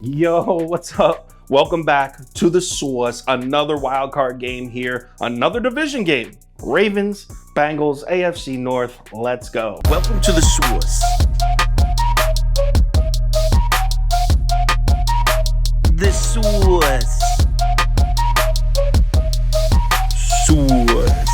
Yo, what's up? Welcome back to the Source. Another wild card game here, another division game. Ravens, Bengals, AFC North. Let's go. Welcome to the Source. The Source. Source.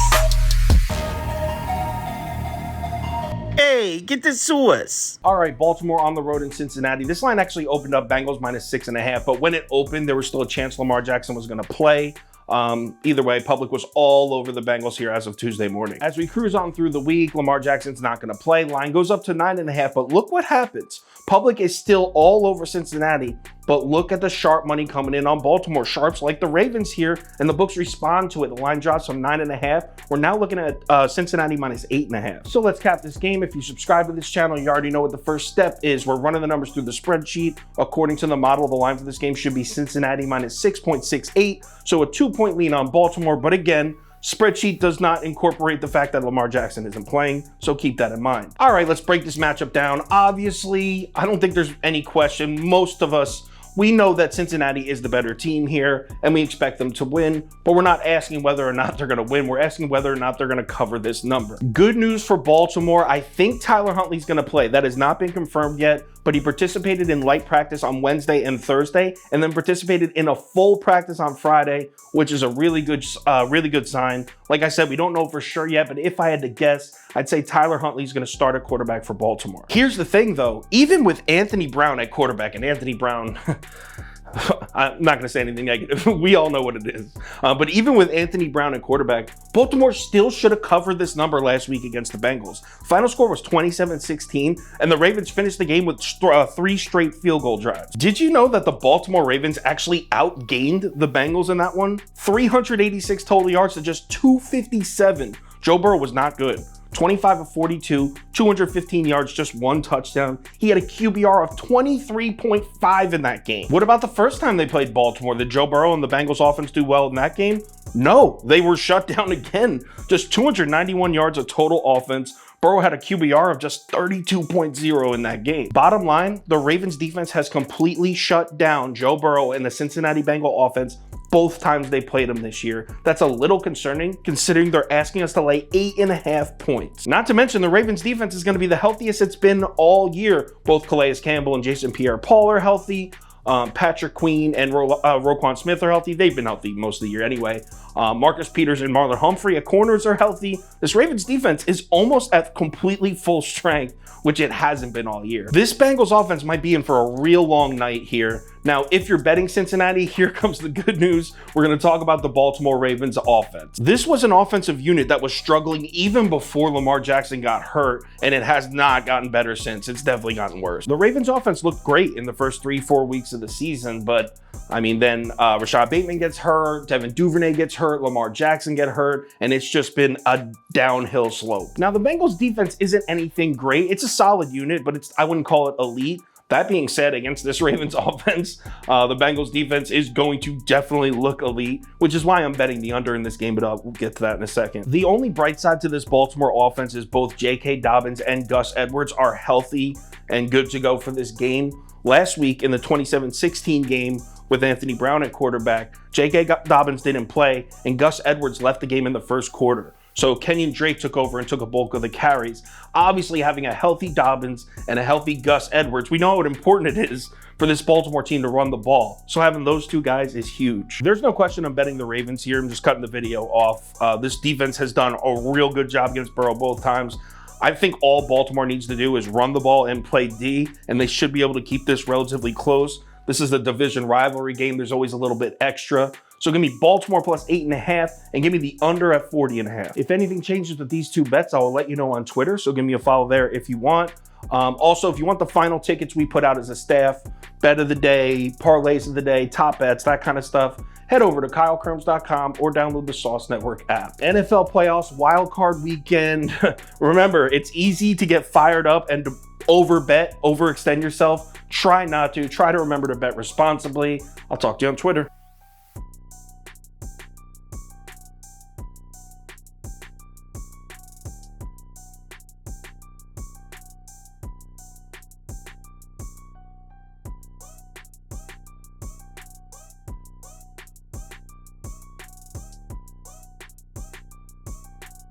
Hey, get the Source. All right, Baltimore on the road in Cincinnati. This line actually opened up Bengals -6.5, but when it opened, there was still a chance Lamar Jackson was going to play. Either way, public was all over the Bengals here as of Tuesday morning. As we cruise on through the week, Lamar Jackson's not going to play. Line goes up to 9.5, but look what happens. Public is still all over Cincinnati, but look at the sharp money coming in on Baltimore. Sharps like the Ravens here, and the books respond to it. The line drops from 9.5. We're now looking at Cincinnati -8.5. So let's cap this game. If you subscribe to this channel, you already know what the first step is. We're running the numbers through the spreadsheet. According to the model, the line for this game should be Cincinnati -6.68. So a 2-point lean on Baltimore, but again, spreadsheet does not incorporate the fact that Lamar Jackson isn't playing, so keep that in mind. All right, let's break this matchup down. Obviously, I don't think there's any question. Most of us, we know that Cincinnati is the better team here, and we expect them to win, but we're not asking whether or not they're going to win. We're asking whether or not they're going to cover this number. Good news for Baltimore. I think Tyler Huntley's going to play. That has not been confirmed yet, but he participated in light practice on Wednesday and Thursday, and then participated in a full practice on Friday, which is a really good sign. Like I said, we don't know for sure yet, but if I had to guess, I'd say Tyler Huntley's going to start at quarterback for Baltimore. Here's the thing, though. Even with Anthony Brown at quarterback, and Anthony Brown... I'm not going to say anything negative. We all know what it is. But even with Anthony Brown at quarterback, Baltimore still should have covered this number last week against the Bengals. Final score was 27-16, and the Ravens finished the game with 3 straight field goal drives. Did you know that the Baltimore Ravens actually outgained the Bengals in that one? 386 total yards to just 257. Joe Burrow was not good. 25 of 42, 215 yards, just 1 touchdown. He had a QBR of 23.5 in that game. What about the first time they played Baltimore? Did Joe Burrow and the Bengals offense do well in that game? No, they were shut down again. Just 291 yards of total offense. Burrow had a QBR of just 32.0 in that game. Bottom line, the Ravens defense has completely shut down Joe Burrow and the Cincinnati Bengal offense both times they played him this year. That's a little concerning considering they're asking us to lay 8.5 points. Not to mention the Ravens defense is going to be the healthiest it's been all year. Both Calais Campbell and Jason Pierre-Paul are healthy. Patrick Queen and Roquan Smith are healthy. They've been healthy most of the year anyway. Marcus Peters and Marlon Humphrey at corners are healthy. This Ravens defense is almost at completely full strength, which it hasn't been all year. This Bengals offense might be in for a real long night here. Now, if you're betting Cincinnati, here comes the good news. We're going to talk about the Baltimore Ravens offense. This was an offensive unit that was struggling even before Lamar Jackson got hurt, and it has not gotten better since. It's definitely gotten worse. The Ravens offense looked great in the first 3-4 weeks of the season, but I mean, then Rashad Bateman gets hurt, Devin Duvernay gets hurt, Lamar Jackson get hurt, and it's just been a downhill slope. Now, the Bengals defense isn't anything great. It's a solid unit, but I wouldn't call it elite. That being said, against this Ravens offense, the Bengals defense is going to definitely look elite, which is why I'm betting the under in this game, but we'll get to that in a second. The only bright side to this Baltimore offense is both J.K. Dobbins and Gus Edwards are healthy and good to go for this game. Last week in the 27-16 game with Anthony Brown at quarterback, J.K. Dobbins didn't play, and Gus Edwards left the game in the first quarter. So Kenyon Drake took over and took a bulk of the carries. Obviously, having a healthy Dobbins and a healthy Gus Edwards, we know how important it is for this Baltimore team to run the ball. So having those two guys is huge. There's no question I'm betting the Ravens here. I'm just cutting the video off. This defense has done a real good job against Burrow both times. I think all Baltimore needs to do is run the ball and play D, and they should be able to keep this relatively close. This is a division rivalry game. There's always a little bit extra. So give me Baltimore plus 8.5 and give me the under at 40.5. If anything changes with these two bets, I will let you know on Twitter. So give me a follow there if you want. Also, if you want the final tickets we put out as a staff, bet of the day, parlays of the day, top bets, that kind of stuff, head over to KyleKirms.com or download the Sauce Network app. NFL playoffs, wild card weekend. Remember, it's easy to get fired up and to overbet, overextend yourself. Try not to. Try to remember to bet responsibly. I'll talk to you on Twitter.